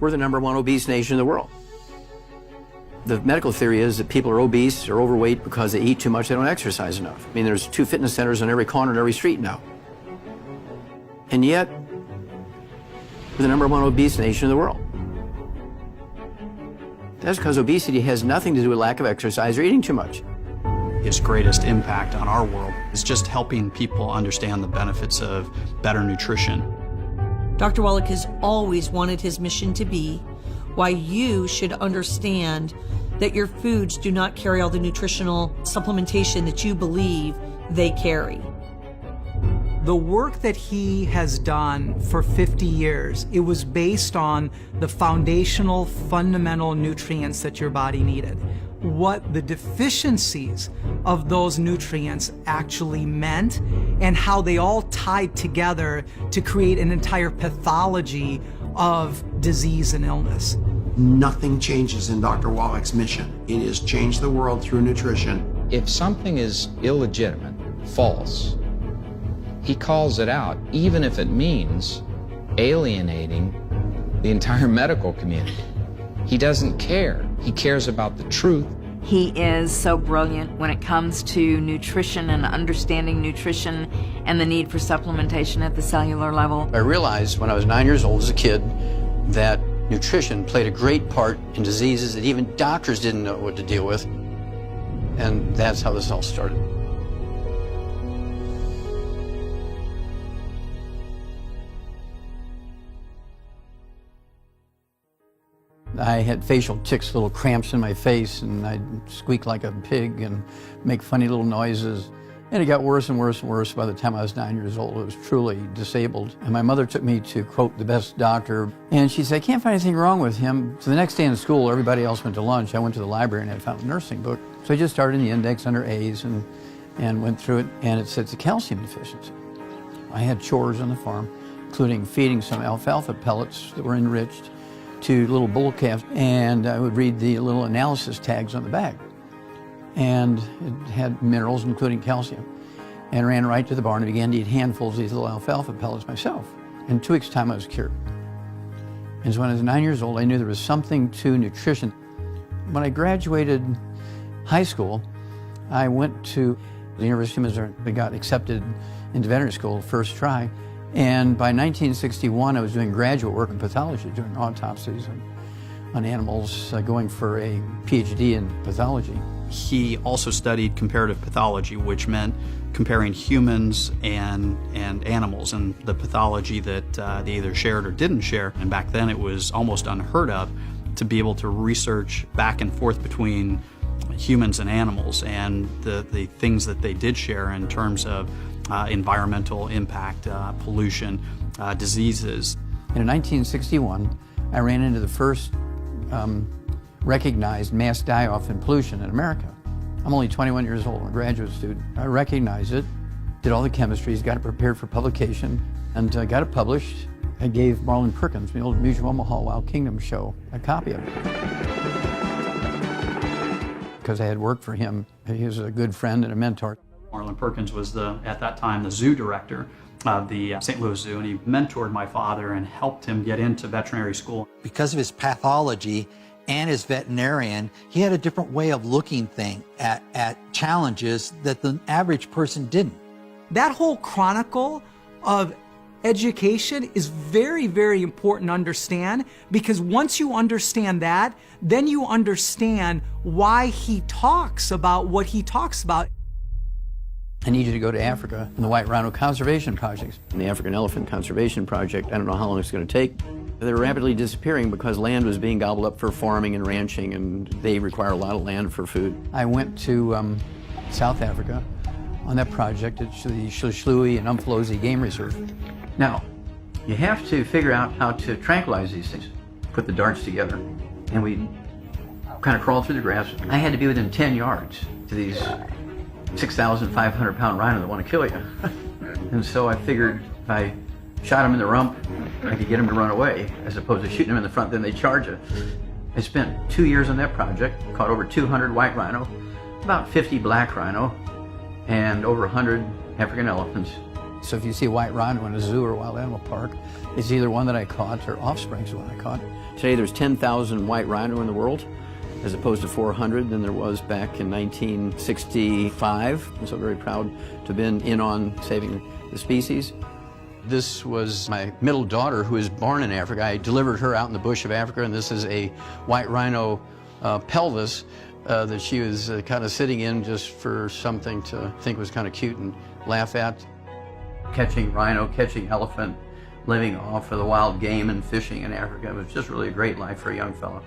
We're the #1 obese nation in the world. The medical theory is that people are obese or overweight because they eat too much, they don't exercise enough. I mean, there's 2 fitness centers on every corner and every street now. And yet, we're the #1 obese nation in the world. That's because obesity has nothing to do with lack of exercise or eating too much. His greatest impact on our world is just helping people understand the benefits of better nutrition. Dr. Wallach has always wanted his mission to be why you should understand that your foods do not carry all the nutritional supplementation that you believe they carry. The work that he has done for 50 years, it was based on the foundational, fundamental nutrients that your body needed. What the deficiencies of those nutrients actually meant and how they all tied together to create an entire pathology of disease and illness. Nothing changes in Dr. Wallach's mission. It is change the world through nutrition. If something is illegitimate, false, he calls it out, even if it means alienating the entire medical community. He doesn't care. He cares about the truth. He is so brilliant when it comes to nutrition and understanding nutrition and the need for supplementation at the cellular level. I realized when I was 9 years old as a kid that nutrition played a great part in diseases that even doctors didn't know what to deal with. And that's how this all started. I had facial tics, little cramps in my face, and I'd squeak like a pig and make funny little noises. And it got worse and worse and worse. By the time I was 9 years old, I was truly disabled. And my mother took me to, quote, the best doctor. And she said, I can't find anything wrong with him. So the next day in school, everybody else went to lunch. I went to the library and I found a nursing book. So I just started in the index under A's and went through it, and it said it's a calcium deficiency. I had chores on the farm, including feeding some alfalfa pellets that were enriched to little bull calves, and I would read the little analysis tags on the back. And it had minerals, including calcium. And ran right to the barn and began to eat handfuls of these little alfalfa pellets myself. In 2 weeks' time, I was cured. And so when I was 9 years old, I knew there was something to nutrition. When I graduated high school, I went to the University of Missouri. I got accepted into veterinary school first try. And by 1961, I was doing graduate work in pathology, doing autopsies on animals, going for a PhD in pathology. He also studied comparative pathology, which meant comparing humans and animals and the pathology that they either shared or didn't share. And back then it was almost unheard of to be able to research back and forth between humans and animals and the things that they did share in terms of environmental impact, pollution, diseases. And in 1961, I ran into the first recognized mass die-off in pollution in America. I'm only 21 years old, I'm a graduate student. I recognized it, did all the chemistries, got it prepared for publication, and got it published. I gave Marlon Perkins, the old Mutual Omaha Wild Kingdom show, a copy of it. Because I had worked for him. He was a good friend and a mentor. Marlon Perkins was, at that time, the zoo director of the St. Louis Zoo, and he mentored my father and helped him get into veterinary school. Because of his pathology and his veterinarian, he had a different way of looking at challenges that the average person didn't. That whole chronicle of education is very, very important to understand, because once you understand that, then you understand why he talks about what he talks about. I need you to go to Africa and the White Rhino Conservation Projects. And the African Elephant Conservation Project, I don't know how long it's going to take. They're rapidly disappearing because land was being gobbled up for farming and ranching, and they require a lot of land for food. I went to South Africa on that project at the Shlishlui and Umfolozi Game Reserve. Now, you have to figure out how to tranquilize these things. Put the darts together, and we kind of crawl through the grass. I had to be within 10 yards to these 6,500 pound rhino that want to kill you. And so I figured if I shot him in the rump, I could get him to run away, as opposed to shooting him in the front, then they charge you. I spent 2 years on that project, caught over 200 white rhino, about 50 black rhino, and over 100 African elephants. So if you see a white rhino in a zoo or a wild animal park, it's either one that I caught or offsprings of one I caught. Today there's 10,000 white rhino in the world, as opposed to 400 than there was back in 1965. I'm so very proud to have been in on saving the species. This was my middle daughter who was born in Africa. I delivered her out in the bush of Africa, and this is a white rhino pelvis that she was kind of sitting in just for something to think was kind of cute and laugh at. Catching rhino, catching elephant, living off of the wild game and fishing in Africa. It was just really a great life for a young fellow.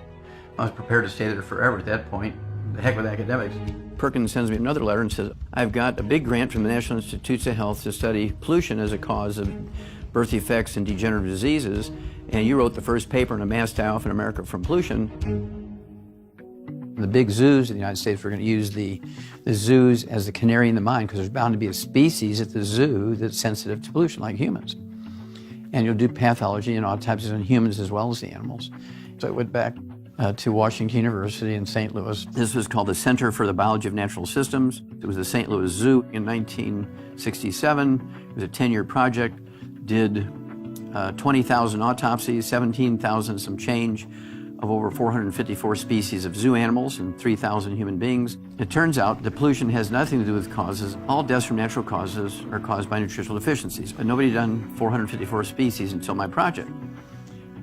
I was prepared to stay there forever at that point. The heck with academics. Perkins sends me another letter and says, I've got a big grant from the National Institutes of Health to study pollution as a cause of birth defects and degenerative diseases, and you wrote the first paper on a mass die-off in America from pollution. The big zoos in the United States, we're going to use the zoos as the canary in the mine, because there's bound to be a species at the zoo that's sensitive to pollution, like humans. And you'll do pathology and autopsies on humans as well as the animals. So I went back to Washington University in St. Louis. This was called the Center for the Biology of Natural Systems. It was the St. Louis Zoo in 1967. It was a 10-year project, did 20,000 autopsies, 17,000 some change of over 454 species of zoo animals and 3,000 human beings. It turns out that pollution has nothing to do with causes. All deaths from natural causes are caused by nutritional deficiencies, but nobody had done 454 species until my project.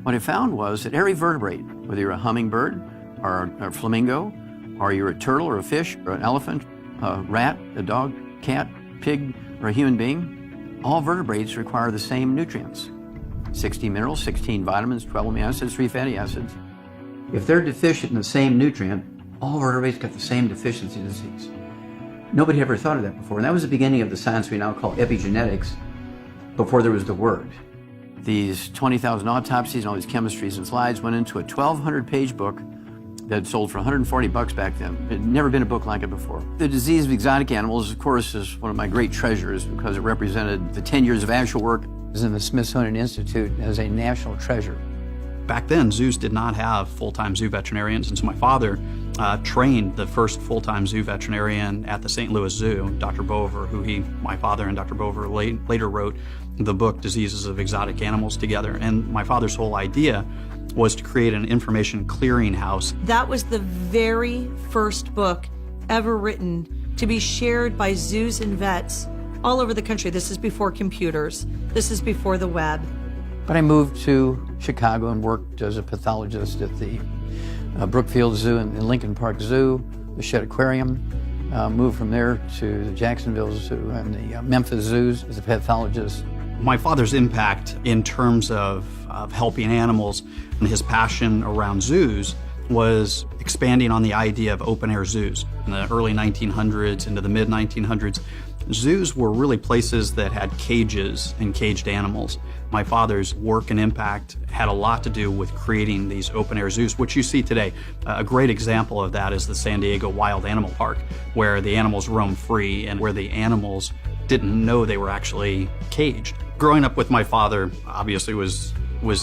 What I found was that every vertebrate, whether you're a hummingbird or a flamingo, or you're a turtle or a fish or an elephant, a rat, a dog, cat, pig, or a human being, all vertebrates require the same nutrients. 60 minerals, 16 vitamins, 12 amino acids, 3 fatty acids. If they're deficient in the same nutrient, all vertebrates got the same deficiency disease. Nobody ever thought of that before, and that was the beginning of the science we now call epigenetics, before there was the word. These 20,000 autopsies and all these chemistries and slides went into a 1,200-page book that sold for $140 back then. It had never been a book like it before. The disease of exotic animals, of course, is one of my great treasures because it represented the 10 years of actual work. It was in the Smithsonian Institute as a national treasure. Back then, zoos did not have full-time zoo veterinarians, and so my father trained the first full-time zoo veterinarian at the St. Louis Zoo, Dr. Bover, who my father and Dr. Bover later wrote the book Diseases of Exotic Animals together. And my father's whole idea was to create an information clearinghouse. That was the very first book ever written to be shared by zoos and vets all over the country. This is before computers. This is before the web. But I moved to Chicago and worked as a pathologist at the Brookfield Zoo and Lincoln Park Zoo, the Shedd Aquarium. Moved from there to the Jacksonville Zoo and the Memphis Zoos as a pathologist. My father's impact in terms of helping animals and his passion around zoos was expanding on the idea of open-air zoos. In the early 1900s into the mid-1900s, zoos were really places that had cages and caged animals. My father's work and impact had a lot to do with creating these open-air zoos, which you see today. A great example of that is the San Diego Wild Animal Park, where the animals roam free and where the animals didn't know they were actually caged. Growing up with my father obviously was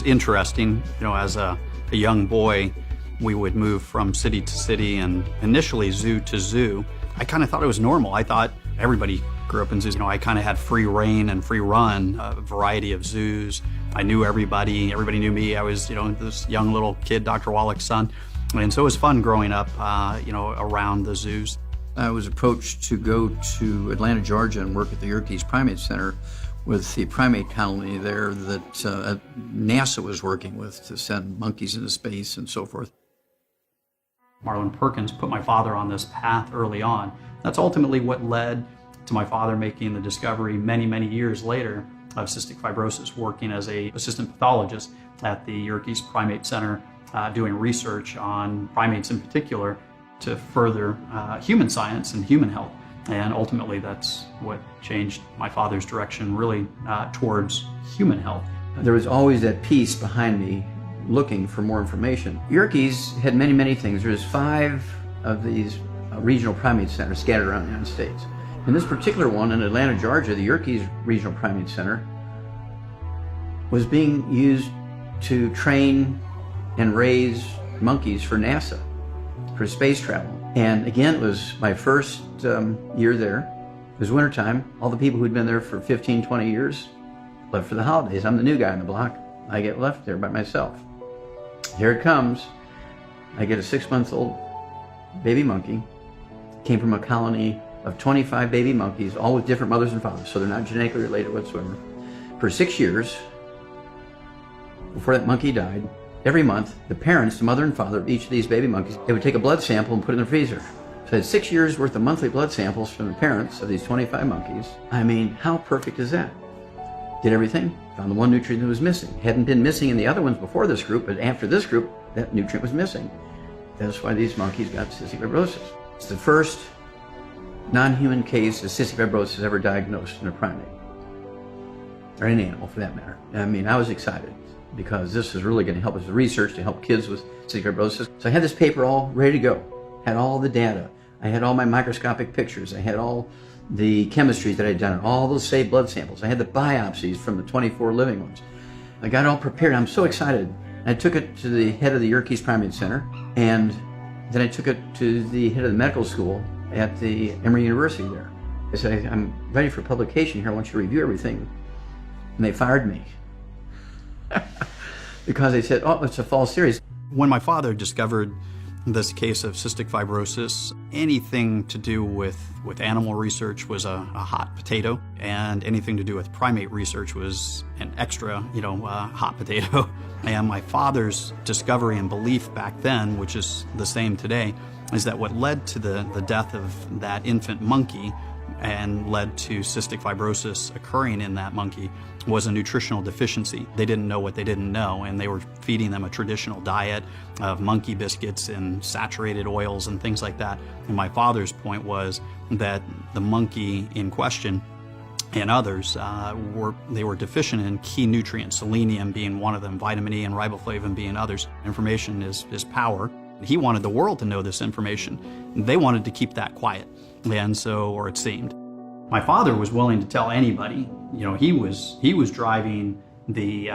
interesting. You know, as a young boy, we would move from city to city and initially zoo to zoo. I kind of thought it was normal. I thought everybody grew up in zoos. You know, I kind of had free reign and free run, a variety of zoos. I knew everybody knew me. I was, this young little kid, Dr. Wallach's son. And so it was fun growing up, around the zoos. I was approached to go to Atlanta, Georgia and work at the Yerkes Primate Center with the primate colony there that NASA was working with to send monkeys into space and so forth. Marlon Perkins put my father on this path early on. That's ultimately what led to my father making the discovery many, many years later of cystic fibrosis, working as an assistant pathologist at the Yerkes Primate Center, doing research on primates in particular to further human science and human health. And ultimately, that's what changed my father's direction really towards human health. There was always that piece behind me looking for more information. Yerkes had many, many things. There's 5 of these regional primate centers scattered around the United States. In this particular one in Atlanta, Georgia, the Yerkes Regional Primate Center was being used to train and raise monkeys for NASA, for space travel. And again, it was my first year there, It was wintertime. All the people who'd been there for 15, 20 years left for the holidays. I'm the new guy on the block. I get left there by myself. Here it comes. I get a 6-month-old baby monkey. Came from a colony of 25 baby monkeys, all with different mothers and fathers, so they're not genetically related whatsoever. For 6 years, before that monkey died, every month, the parents, the mother and father of each of these baby monkeys, they would take a blood sample and put it in the freezer. So I had 6 years worth of monthly blood samples from the parents of these 25 monkeys. I mean, how perfect is that? Did everything, found the one nutrient that was missing. Hadn't been missing in the other ones before this group, but after this group, that nutrient was missing. That's why these monkeys got cystic fibrosis. It's the first non-human case of cystic fibrosis ever diagnosed in a primate, or any animal for that matter. I mean, I was excited because this is really going to help us with research to help kids with cystic fibrosis. So I had this paper all ready to go, had all the data. I had all my microscopic pictures. I had all the chemistries that I'd done, all those saved blood samples. I had the biopsies from the 24 living ones. I got it all prepared. I'm so excited. I took it to the head of the Yerkes Primate Center, and then I took it to the head of the medical school at the Emory University there. I said, I'm ready for publication here. I want you to review everything. And they fired me because they said, oh, it's a false series. When my father discovered this case of cystic fibrosis, anything to do with animal research was a hot potato, and anything to do with primate research was an extra, hot potato. And my father's discovery and belief back then, which is the same today, is that what led to the death of that infant monkey and led to cystic fibrosis occurring in that monkey was a nutritional deficiency. They didn't know what they didn't know, and they were feeding them a traditional diet of monkey biscuits and saturated oils and things like that. And my father's point was that the monkey in question and others were deficient in key nutrients, selenium being one of them, vitamin E and riboflavin being others. Information is power. He wanted the world to know this information. They wanted to keep that quiet, and so, or it seemed. My father was willing to tell anybody. He was driving the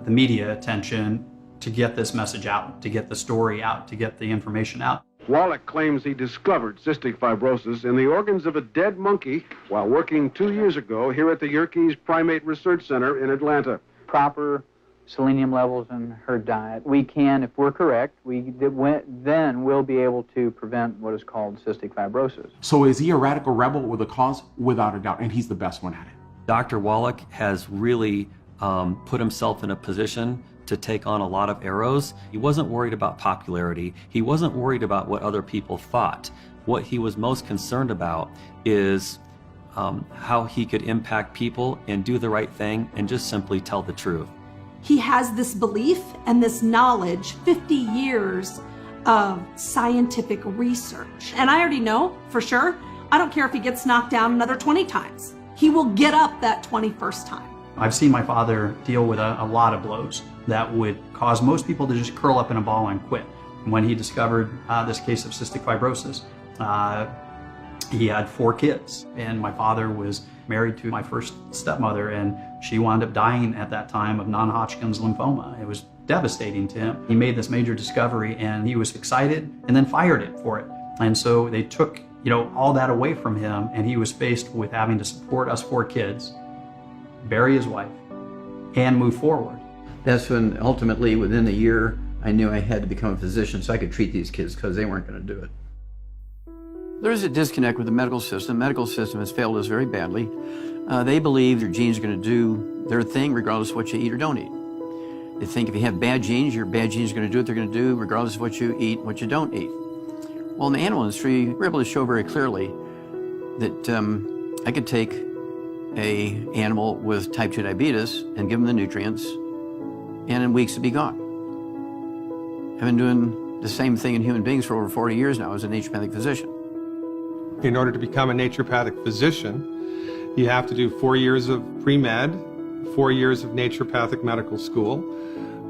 media attention to get this message out, to get the story out, to get the information out. Wallach claims he discovered cystic fibrosis in the organs of a dead monkey while working 2 years ago here at the Yerkes Primate Research Center in Atlanta. Proper selenium levels in her diet, we can, if we're correct, then we'll be able to prevent what is called cystic fibrosis. So is he a radical rebel with a cause? Without a doubt, and he's the best one at it. Dr. Wallach has really put himself in a position to take on a lot of arrows. He wasn't worried about popularity. He wasn't worried about what other people thought. What he was most concerned about is how he could impact people and do the right thing and just simply tell the truth. He has this belief and this knowledge, 50 years of scientific research. And I already know for sure, I don't care if he gets knocked down another 20 times. He will get up that 21st time. I've seen my father deal with a lot of blows that would cause most people to just curl up in a ball and quit. When he discovered this case of cystic fibrosis, he had 4 kids, and my father was married to my first stepmother, and she wound up dying at that time of non-Hodgkin's lymphoma. It was devastating to him. He made this major discovery, and he was excited and then fired it for it. And so they took all that away from him, and he was faced with having to support us 4 kids, bury his wife, and move forward. That's when ultimately, within a year, I knew I had to become a physician so I could treat these kids because they weren't going to do it. There's a disconnect with the medical system. The medical system has failed us very badly. They believe your genes are going to do their thing regardless of what you eat or don't eat. They think if you have bad genes, your bad genes are going to do what they're going to do regardless of what you eat and what you don't eat. Well, in the animal industry, we're able to show very clearly that I could take an animal with type 2 diabetes and give them the nutrients, and in weeks it'd be gone. I've been doing the same thing in human beings for over 40 years now as a naturopathic physician. In order to become a naturopathic physician, you have to do 4 years of pre-med, 4 years of naturopathic medical school,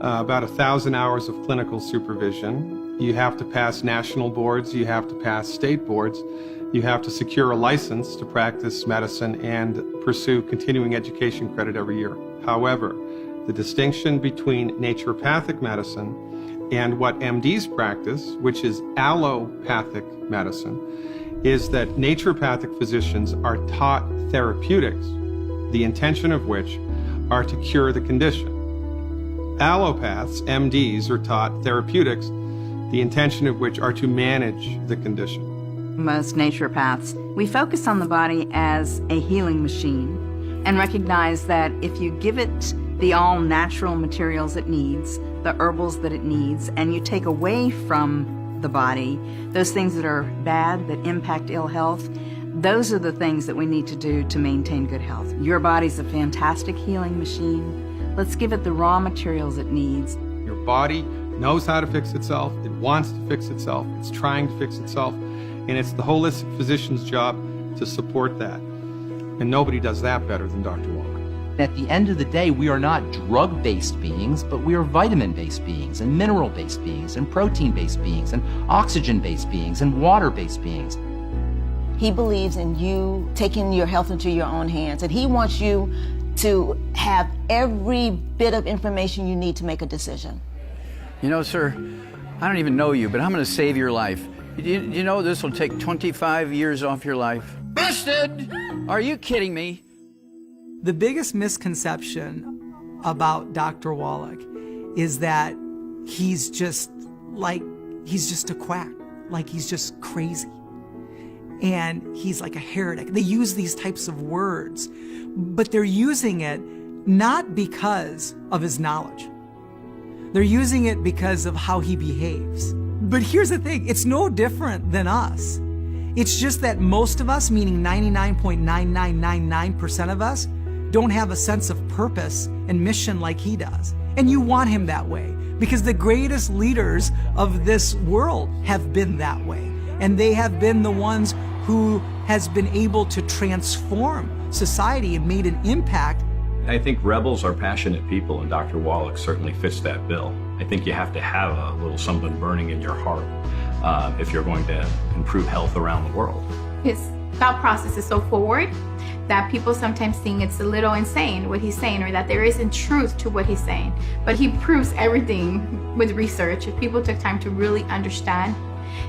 about 1,000 hours of clinical supervision. You have to pass national boards, you have to pass state boards, you have to secure a license to practice medicine and pursue continuing education credit every year. However, the distinction between naturopathic medicine and what MDs practice, which is allopathic medicine, is that naturopathic physicians are taught therapeutics, the intention of which are to cure the condition. Allopaths, MDs, are taught therapeutics, the intention of which are to manage the condition. Most naturopaths, we focus on the body as a healing machine and recognize that if you give it the all-natural materials it needs, the herbals that it needs, and you take away from the body those things that are bad, that impact ill health, those are the things that we need to do to maintain good health. Your body's a fantastic healing machine. Let's give it the raw materials it needs. Your body knows how to fix itself, it wants to fix itself, it's trying to fix itself, and it's the holistic physician's job to support that. And nobody does that better than Dr. Wallach. At the end of the day, we are not drug-based beings, but we are vitamin-based beings, and mineral-based beings, and protein-based beings, and oxygen-based beings, and water-based beings. He believes in you taking your health into your own hands, and he wants you to have every bit of information you need to make a decision. You know, sir, I don't even know you, but I'm going to save your life. You know this will take 25 years off your life? Busted! Are you kidding me? The biggest misconception about Dr. Wallach is that he's just a quack, like he's just crazy. And he's like a heretic. They use these types of words, but they're using it not because of his knowledge. They're using it because of how he behaves. But here's the thing, it's no different than us. It's just that most of us, meaning 99.9999% of us, don't have a sense of purpose and mission like he does. And you want him that way, because the greatest leaders of this world have been that way. And they have been the ones who has been able to transform society and made an impact. I think rebels are passionate people, and Dr. Wallach certainly fits that bill. I think you have to have a little something burning in your heart if you're going to improve health around the world. His thought process is so forward that people sometimes think it's a little insane what he's saying, or that there isn't truth to what he's saying. But he proves everything with research. If people took time to really understand,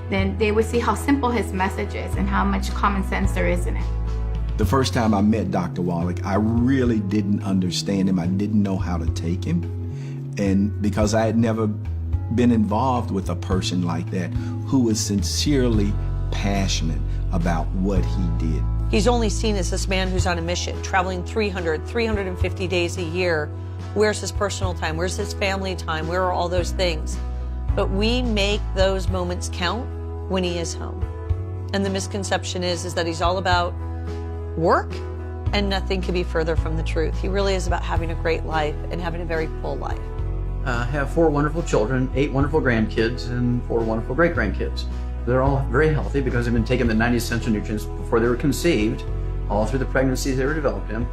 then they would see how simple his message is and how much common sense there is in it. The first time I met Dr. Wallach, I really didn't understand him. I didn't know how to take him. And because I had never been involved with a person like that who was sincerely passionate about what he did. He's only seen as this man who's on a mission, traveling 350 days a year. Where's his personal time? Where's his family time? Where are all those things? But we make those moments count when he is home. And the misconception is that he's all about work, and nothing could be further from the truth. He really is about having a great life and having a very full life. I have 4 wonderful children, 8 wonderful grandkids, and 4 wonderful great-grandkids. They're all very healthy because they've been taking the 90 essential nutrients before they were conceived, all through the pregnancies they were developed in.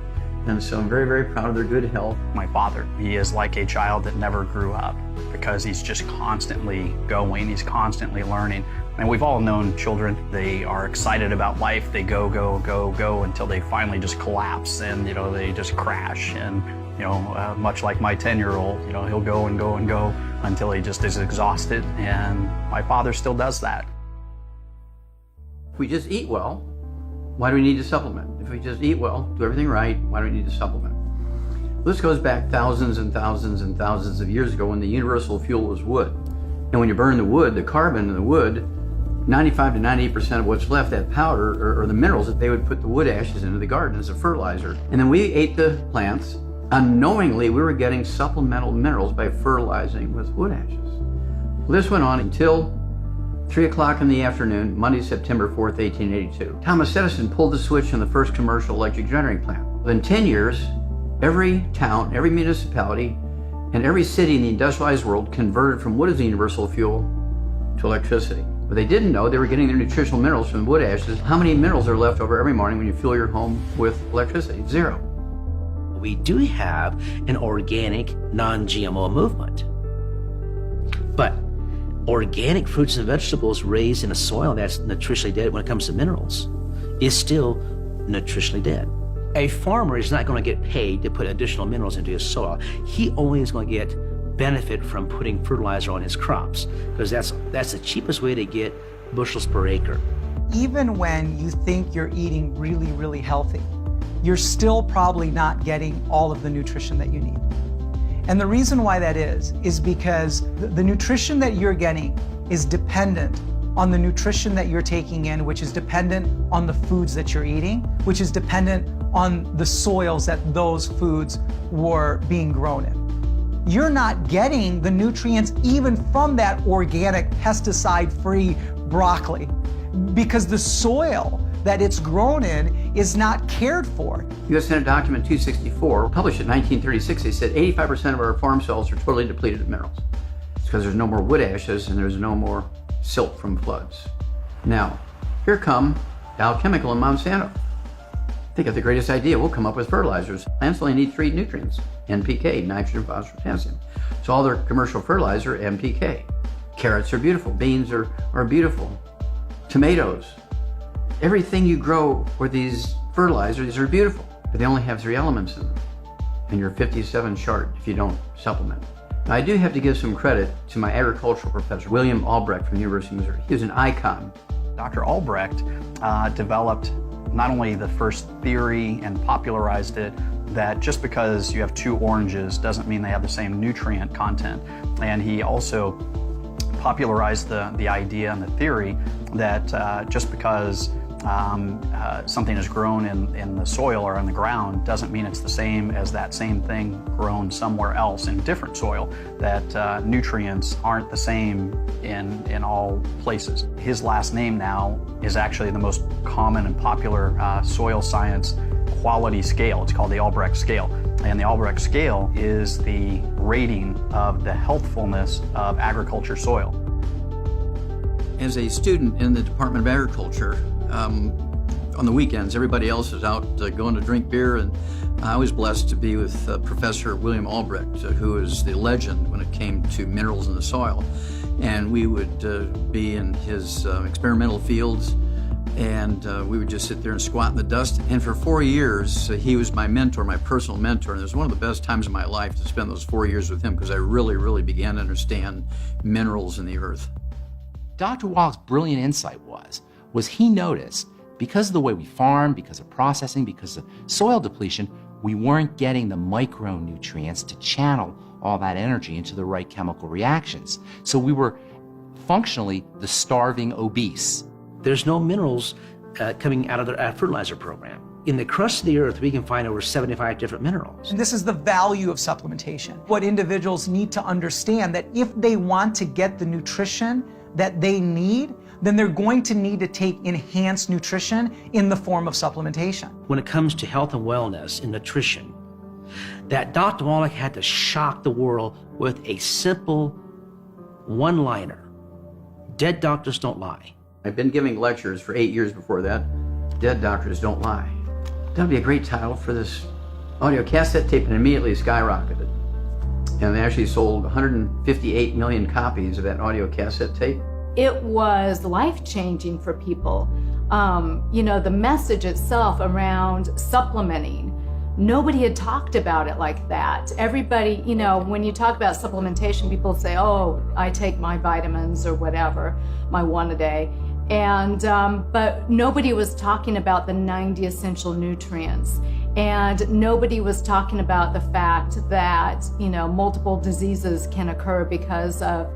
And so I'm very, very proud of their good health. My father, he is like a child that never grew up because he's just constantly going, he's constantly learning. And we've all known children, they are excited about life, they go, go, go, go until they finally just collapse and, you know, they just crash. And, you know, much like my 10-year-old, you know, he'll go and go and go until he just is exhausted. And my father still does that. If we just eat well, why do we need to supplement? If we just eat well, do everything right, why do we need to supplement? Well, this goes back thousands and thousands and thousands of years ago when the universal fuel was wood. And when you burn the wood, the carbon in the wood, 95 to 98% of what's left, that powder, or the minerals that they would put the wood ashes into the garden as a fertilizer. And then we ate the plants. Unknowingly, we were getting supplemental minerals by fertilizing with wood ashes. Well, this went on until 3 o'clock in the afternoon, Monday, September 4th, 1882. Thomas Edison pulled the switch on the first commercial electric generating plant. Within 10 years, every town, every municipality, and every city in the industrialized world converted from wood as the universal fuel to electricity. But they didn't know they were getting their nutritional minerals from wood ashes. How many minerals are left over every morning when you fuel your home with electricity? 0. We do have an organic, non-GMO movement. But organic fruits and vegetables raised in a soil that's nutritionally dead when it comes to minerals is still nutritionally dead. A farmer is not going to get paid to put additional minerals into his soil. He only is going to get benefit from putting fertilizer on his crops because that's the cheapest way to get bushels per acre. even when you think you're eating really, really healthy, you're still probably not getting all of the nutrition that you need. And the reason why that is because the nutrition that you're getting is dependent on the nutrition that you're taking in, which is dependent on the foods that you're eating, which is dependent on the soils that those foods were being grown in. You're not getting the nutrients even from that organic, pesticide-free broccoli because the soil that it's grown in is not cared for. U.S. Senate Document 264, published in 1936, they said 85% of our farm soils are totally depleted of minerals. It's because there's no more wood ashes and there's no more silt from floods. Now, here come Dow Chemical and Monsanto. They got the greatest idea. We'll come up with fertilizers. Plants only need 3 nutrients, NPK, nitrogen, phosphorus, potassium. So all their commercial fertilizer, NPK. Carrots are beautiful. Beans are beautiful. Tomatoes. Everything you grow with these fertilizers are beautiful, but they only have 3 elements in them. And you're 57 short if you don't supplement. Now, I do have to give some credit to my agricultural professor, William Albrecht from the University of Missouri. He was an icon. Dr. Albrecht developed not only the first theory and popularized it, that just because you have 2 oranges doesn't mean they have the same nutrient content. And he also popularized the idea and the theory that just because something is grown in the soil or in the ground doesn't mean it's the same as that same thing grown somewhere else in different soil, that nutrients aren't the same in all places. His last name now is actually the most common and popular soil science quality scale. It's called the Albrecht scale. And the Albrecht scale is the rating of the healthfulness of agriculture soil. As a student in the Department of Agriculture, on the weekends, everybody else is out going to drink beer, and I was blessed to be with Professor William Albrecht, who is the legend when it came to minerals in the soil. And we would be in his experimental fields, and we would just sit there and squat in the dust. And for 4 years, he was my mentor, my personal mentor, and it was one of the best times of my life to spend those 4 years with him, because I really, really began to understand minerals in the earth. Dr. Wallach's brilliant insight was he noticed, because of the way we farm, because of processing, because of soil depletion, we weren't getting the micronutrients to channel all that energy into the right chemical reactions. So we were functionally the starving obese. There's no minerals coming out of the fertilizer program. In the crust of the earth, we can find over 75 different minerals. And this is the value of supplementation. What individuals need to understand, that if they want to get the nutrition that they need, then they're going to need to take enhanced nutrition in the form of supplementation. When it comes to health and wellness and nutrition, that Dr. Wallach had to shock the world with a simple one-liner. Dead doctors don't lie. I've been giving lectures for 8 years before that. Dead doctors don't lie. That would be a great title for this audio cassette tape, and immediately skyrocketed. And they actually sold 158 million copies of that audio cassette tape. It was life-changing for people. The message itself around supplementing, nobody had talked about it like that. Everybody, when you talk about supplementation, people say, oh, I take my vitamins or whatever, my 1 a day. But nobody was talking about the 90 essential nutrients. And nobody was talking about the fact that, multiple diseases can occur because of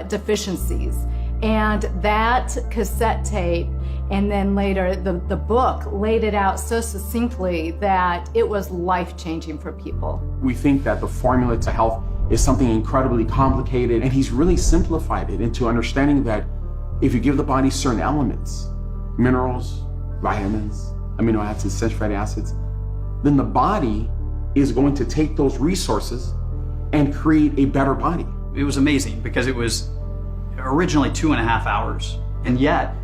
deficiencies. And that cassette tape, and then later the book, laid it out so succinctly that it was life-changing for people. We think that the formula to health is something incredibly complicated, and he's really simplified it into understanding that if you give the body certain elements, minerals, vitamins, amino acids, essential fatty acids, then the body is going to take those resources and create a better body. It was amazing because it was originally 2.5 hours, and yet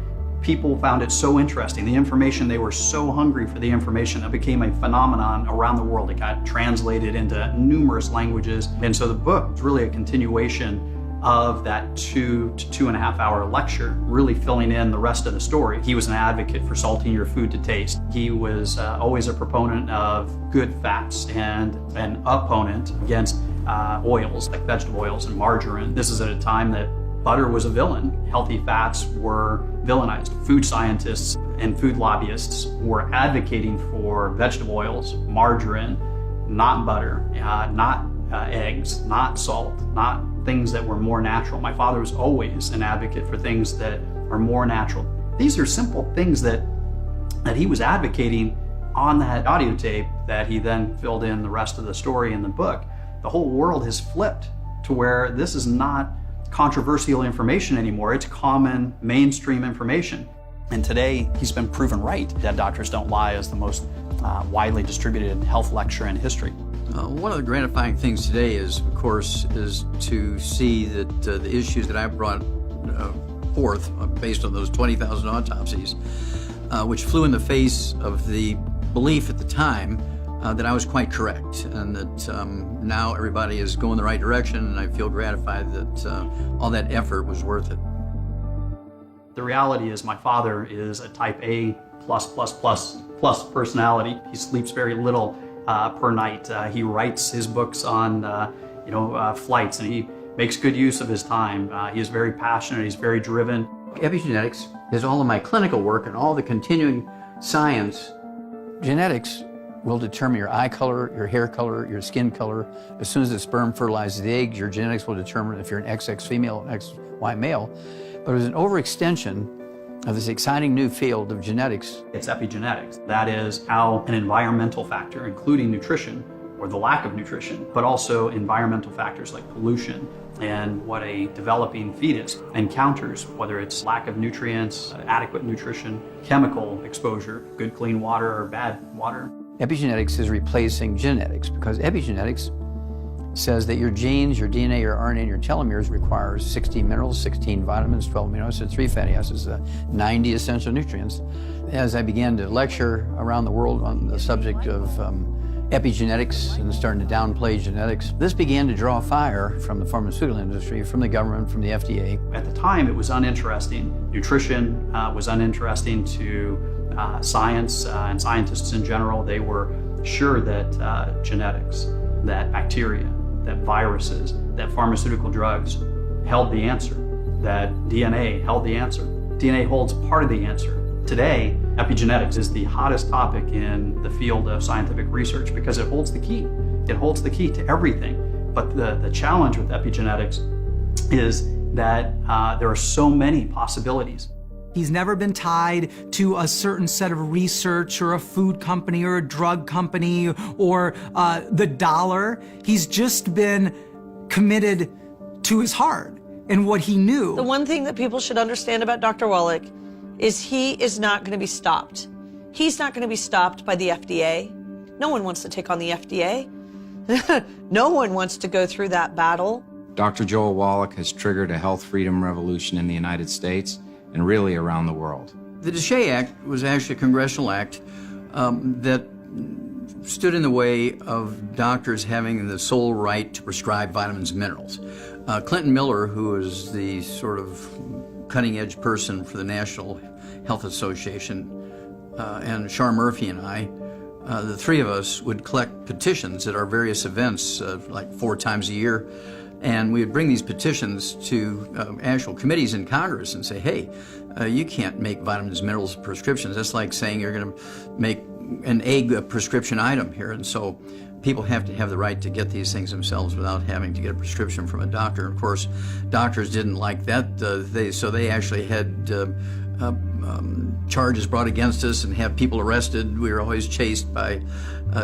people found it so interesting. The information, they were so hungry for the information, it became a phenomenon around the world. It got translated into numerous languages, and so the book is really a continuation of that 2 to 2.5 hour lecture, really filling in the rest of the story. He was an advocate for salting your food to taste. He was always a proponent of good fats and an opponent against oils like vegetable oils and margarine. This is at a time that butter was a villain. Healthy fats were villainized. Food scientists and food lobbyists were advocating for vegetable oils, margarine, not butter, not eggs, not salt, not things that were more natural. My father was always an advocate for things that are more natural. These are simple things that he was advocating on that audio tape that he then filled in the rest of the story in the book. The whole world has flipped to where this is not controversial information anymore. It's common mainstream information. And today he's been proven right. Dead Doctors Don't Lie is the most widely distributed health lecture in history. One of the gratifying things today is, of course, is to see that the issues that I brought forth based on those 20,000 autopsies, which flew in the face of the belief at the time that I was quite correct, and that now everybody is going the right direction, and I feel gratified that all that effort was worth it. The reality is my father is a type A plus personality. He sleeps very little per night. He writes his books on flights, and he makes good use of his time. He is very passionate, he's very driven. Epigenetics is all of my clinical work and all the continuing science. Genetics will determine your eye color, your hair color, your skin color. As soon as the sperm fertilizes the egg, your genetics will determine if you're an XX female or XY male. But there's an overextension of this exciting new field of genetics. It's epigenetics. That is how an environmental factor, including nutrition or the lack of nutrition, but also environmental factors like pollution and what a developing fetus encounters, whether it's lack of nutrients, adequate nutrition, chemical exposure, good clean water or bad water. Epigenetics is replacing genetics because epigenetics says that your genes, your DNA, your RNA, and your telomeres requires 16 minerals, 16 vitamins, 12 amino acids, 3 fatty acids, 90 essential nutrients. As I began to lecture around the world on the subject of epigenetics and starting to downplay genetics, this began to draw fire from the pharmaceutical industry, from the government, from the FDA. At the time, it was uninteresting. Nutrition was uninteresting to science and scientists in general. They were sure that genetics, that bacteria, that viruses, that pharmaceutical drugs held the answer, that DNA held the answer. DNA holds part of the answer. Today, epigenetics is the hottest topic in the field of scientific research because it holds the key. It holds the key to everything. But the challenge with epigenetics is that there are so many possibilities. He's never been tied to a certain set of research or a food company or a drug company or the dollar. He's just been committed to his heart and what he knew. The one thing that people should understand about Dr. Wallach is he is not going to be stopped. He's not going to be stopped by the FDA. No one wants to take on the FDA. No one wants to go through that battle. Dr. Joel Wallach has triggered a health freedom revolution in the United States and really around the world. The DeShay Act was actually a congressional act that stood in the way of doctors having the sole right to prescribe vitamins and minerals. Clinton Miller, who is the sort of cutting-edge person for the National Health Association, and Shar Murphy and I, the three of us would collect petitions at our various events like 4 times a year. And we would bring these petitions to actual committees in Congress and say, hey, you can't make vitamins and minerals prescriptions. That's like saying you're going to make an egg a prescription item here. And so people have to have the right to get these things themselves without having to get a prescription from a doctor. Of course, doctors didn't like that. So they actually had charges brought against us and have people arrested. We were always chased by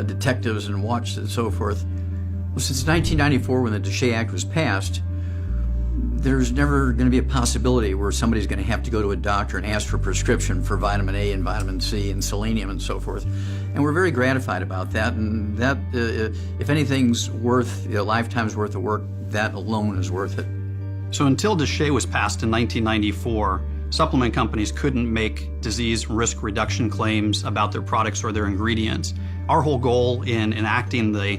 detectives and watched and so forth. Well, since 1994, when the DeShay Act was passed, there's never going to be a possibility where somebody's going to have to go to a doctor and ask for a prescription for vitamin A and vitamin C and selenium and so forth. And we're very gratified about that. And that, if anything's worth a lifetime's worth of work, that alone is worth it. So until DeShay was passed in 1994, supplement companies couldn't make disease risk reduction claims about their products or their ingredients. Our whole goal in enacting the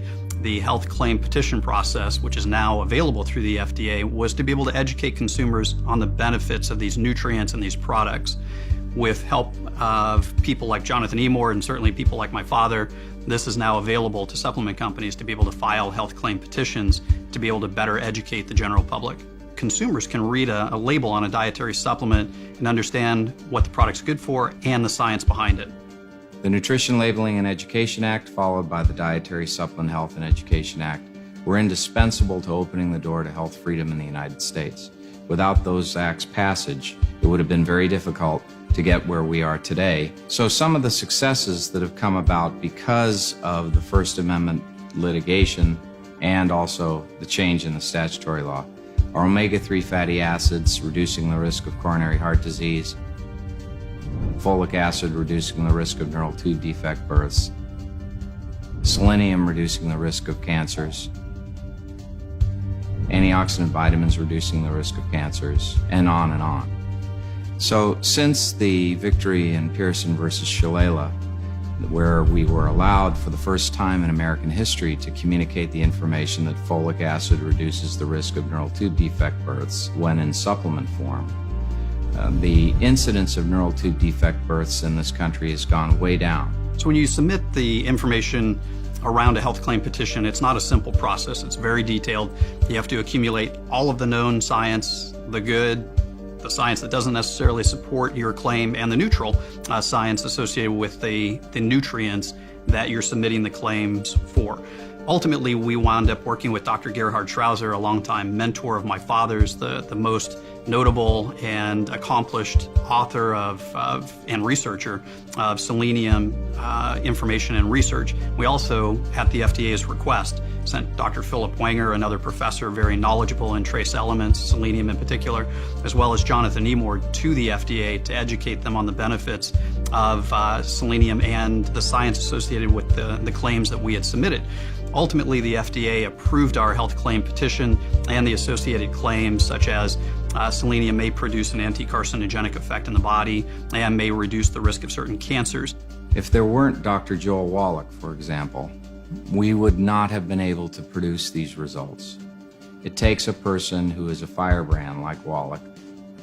health claim petition process, which is now available through the FDA, was to be able to educate consumers on the benefits of these nutrients and these products. With help of people like Jonathan E. Moore and certainly people like my father, this is now available to supplement companies to be able to file health claim petitions to be able to better educate the general public. consumers can read a label on a dietary supplement and understand what the product's good for and the science behind it. The Nutrition Labeling and Education Act, followed by the Dietary Supplement Health and Education Act, were indispensable to opening the door to health freedom in the United States. Without those acts' passage, it would have been very difficult to get where we are today. So some of the successes that have come about because of the First Amendment litigation and also the change in the statutory law are omega-3 fatty acids reducing the risk of coronary heart disease, folic acid reducing the risk of neural tube defect births, selenium reducing the risk of cancers, antioxidant vitamins reducing the risk of cancers, and on and on. So since the victory in Pearson versus Shalala, where we were allowed for the first time in American history to communicate the information that folic acid reduces the risk of neural tube defect births when in supplement form, the incidence of neural tube defect births in this country has gone way down. So when you submit the information around a health claim petition, it's not a simple process. It's very detailed. You have to accumulate all of the known science, the good, the science that doesn't necessarily support your claim, and the neutral science associated with the nutrients that you're submitting the claims for. Ultimately, we wound up working with Dr. Gerhard Schrauzer, a longtime mentor of my father's, the most notable and accomplished author and researcher of selenium information and research. We also, at the FDA's request, sent Dr. Philip Wenger, another professor very knowledgeable in trace elements, selenium in particular, as well as Jonathan Emord, to the FDA to educate them on the benefits of selenium and the science associated with the claims that we had submitted. Ultimately, the FDA approved our health claim petition and the associated claims, such as selenium may produce an anti-carcinogenic effect in the body and may reduce the risk of certain cancers. If there weren't Dr. Joel Wallach, for example, we would not have been able to produce these results. It takes a person who is a firebrand like Wallach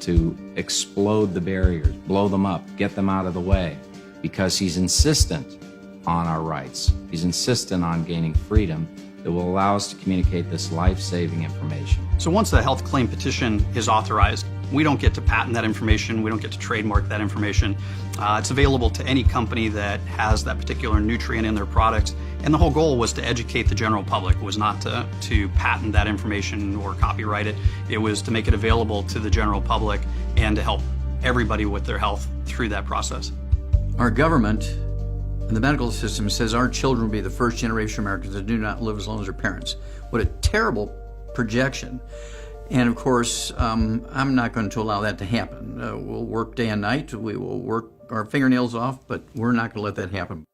to explode the barriers, blow them up, get them out of the way, because he's insistent on our rights. He's insistent on gaining freedom that will allow us to communicate this life-saving information. So once the health claim petition is authorized, we don't get to patent that information, we don't get to trademark that information. It's available to any company that has that particular nutrient in their products, and the whole goal was to educate the general public. It was not to patent that information or copyright it. It was to make it available to the general public and to help everybody with their health through that process. Our government and the medical system says our children will be the first generation of Americans that do not live as long as their parents. What a terrible projection. And of course, I'm not going to allow that to happen. We'll work day and night. We will work our fingernails off, but we're not going to let that happen.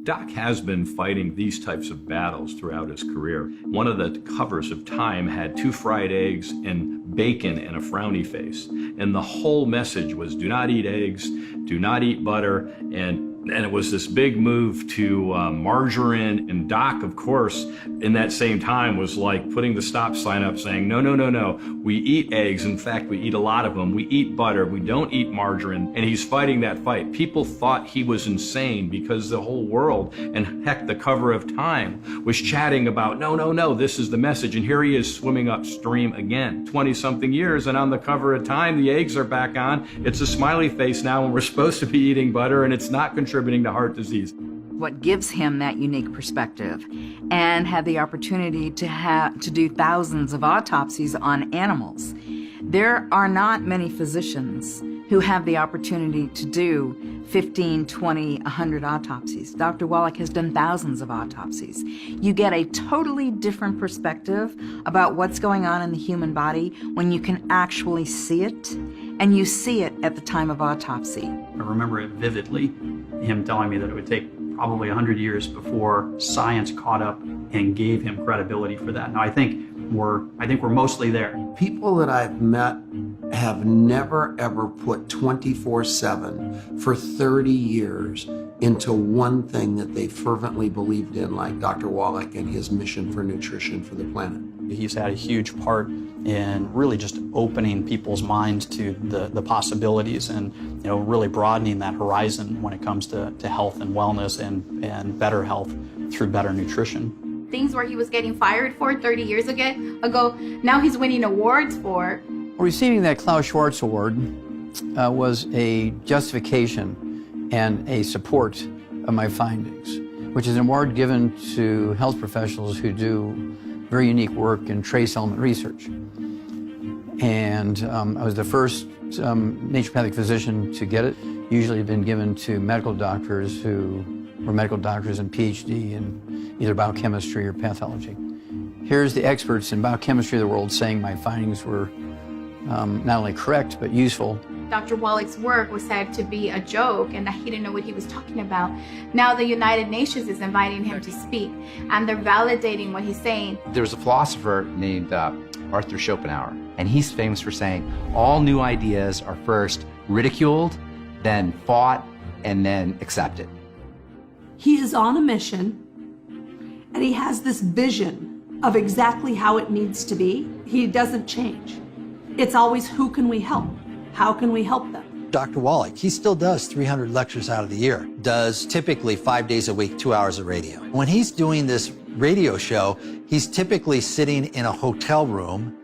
Doc has been fighting these types of battles throughout his career. One of the covers of Time had 2 fried eggs and bacon and a frowny face. And the whole message was do not eat eggs, do not eat butter, and it was this big move to margarine. And Doc, of course, in that same time was like putting the stop sign up saying, no, no, no, no, we eat eggs. In fact, we eat a lot of them. We eat butter. We don't eat margarine. And he's fighting that fight. People thought he was insane because the whole world, and heck, the cover of Time, was chatting about, no, no, no, this is the message. And here he is swimming upstream again, 20-something years. And on the cover of Time, the eggs are back on. It's a smiley face now, and we're supposed to be eating butter, and it's not contributing to heart disease. What gives him that unique perspective, and had the opportunity to do thousands of autopsies on animals. There are not many physicians who have the opportunity to do 15, 20, 100 autopsies. Dr. Wallach has done thousands of autopsies. You get a totally different perspective about what's going on in the human body when you can actually see it, and you see it at the time of autopsy. I remember it vividly, him telling me that it would take probably 100 years before science caught up and gave him credibility for that. Now I think we're mostly there. People that I've met have never ever put 24/7 for 30 years into one thing that they fervently believed in, like Dr. Wallach and his mission for nutrition for the planet. He's had a huge part in really just opening people's minds to the possibilities and really broadening that horizon when it comes to health and wellness and better health through better nutrition. Things where he was getting fired for 30 years ago, now he's winning awards for. Receiving that Klaus Schwarz Award was a justification and a support of my findings, which is an award given to health professionals who do very unique work in trace element research. And I was the first naturopathic physician to get it. Usually been given to medical doctors who were medical doctors and PhD in either biochemistry or pathology. Here's the experts in biochemistry of the world saying my findings were not only correct, but useful. Dr. Wallach's work was said to be a joke and that he didn't know what he was talking about. Now the United Nations is inviting him to speak, and they're validating what he's saying. There was a philosopher named Arthur Schopenhauer, and he's famous for saying all new ideas are first ridiculed, then fought, and then accepted. He is on a mission, and he has this vision of exactly how it needs to be. He doesn't change. It's always, who can we help? How can we help them? Dr. Wallach, he still does 300 lectures out of the year, does typically 5 days a week, 2 hours of radio. When he's doing this radio show, he's typically sitting in a hotel room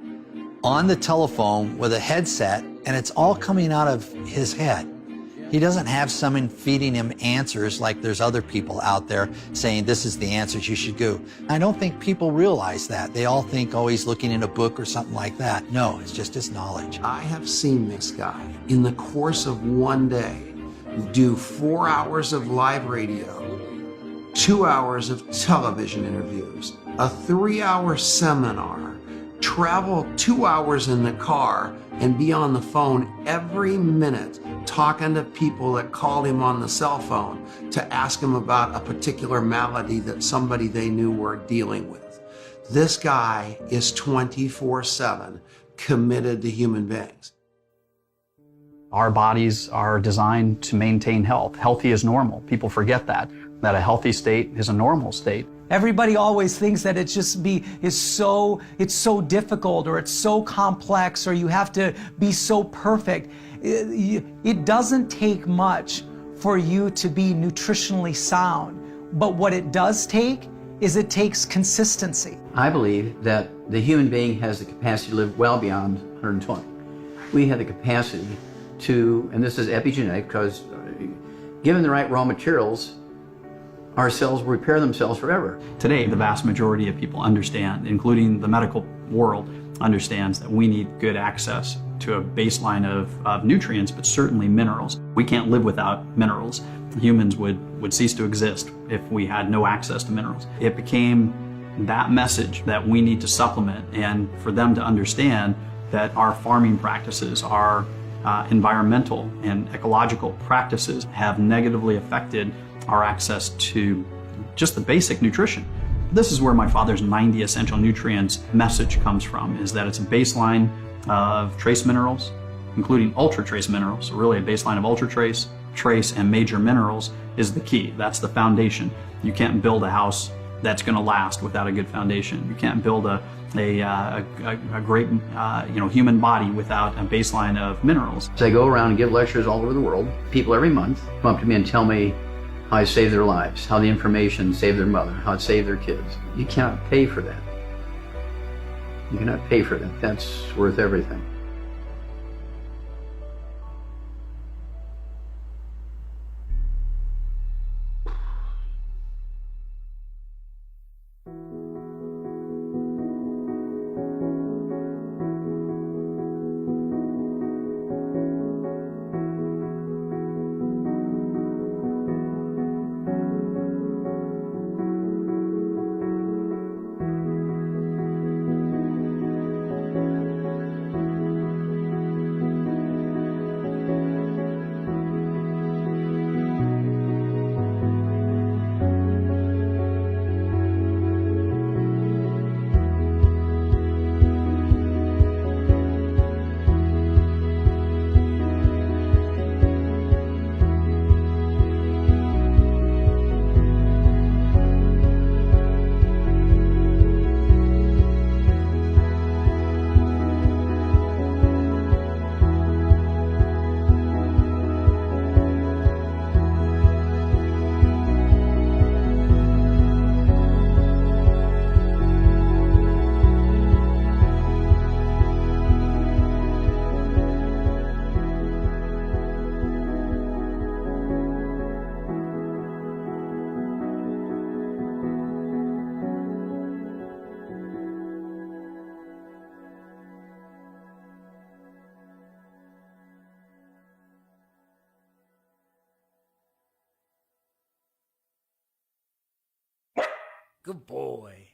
on the telephone with a headset, and it's all coming out of his head. He doesn't have someone feeding him answers like there's other people out there saying this is the answers you should do. I don't think people realize that. They all think, oh, he's looking in a book or something like that. No, it's just his knowledge. I have seen this guy in the course of one day do 4 hours of live radio, 2 hours of television interviews, a 3-hour seminar, travel 2 hours in the car, and be on the phone every minute talking to people that called him on the cell phone to ask him about a particular malady that somebody they knew were dealing with. This guy is 24/7 committed to human beings. Our bodies are designed to maintain health. Healthy is normal. People forget that a healthy state is a normal state. Everybody always thinks that it's so difficult, or it's so complex, or you have to be so perfect. It doesn't take much for you to be nutritionally sound, but what it does take is it takes consistency. I believe that the human being has the capacity to live well beyond 120. We have the capacity to, and this is epigenetic, because given the right raw materials, our cells will repair themselves forever. Today, the vast majority of people understand, including the medical world, understands that we need good access to a baseline of nutrients, but certainly minerals. We can't live without minerals. Humans would cease to exist if we had no access to minerals. It became that message that we need to supplement, and for them to understand that our farming practices, our environmental and ecological practices have negatively affected our access to just the basic nutrition. This is where my father's 90 essential nutrients message comes from, is that it's a baseline of trace minerals, including ultra trace minerals. So really a baseline of ultra trace, trace, and major minerals is the key. That's the foundation. You can't build a house that's going to last without a good foundation. You can't build a great human body without a baseline of minerals. So I go around and give lectures all over the world. People every month come up to me and tell me how I saved their lives, how the information saved their mother, how it saved their kids. You cannot pay for that. You cannot pay for that. That's worth everything. Good boy.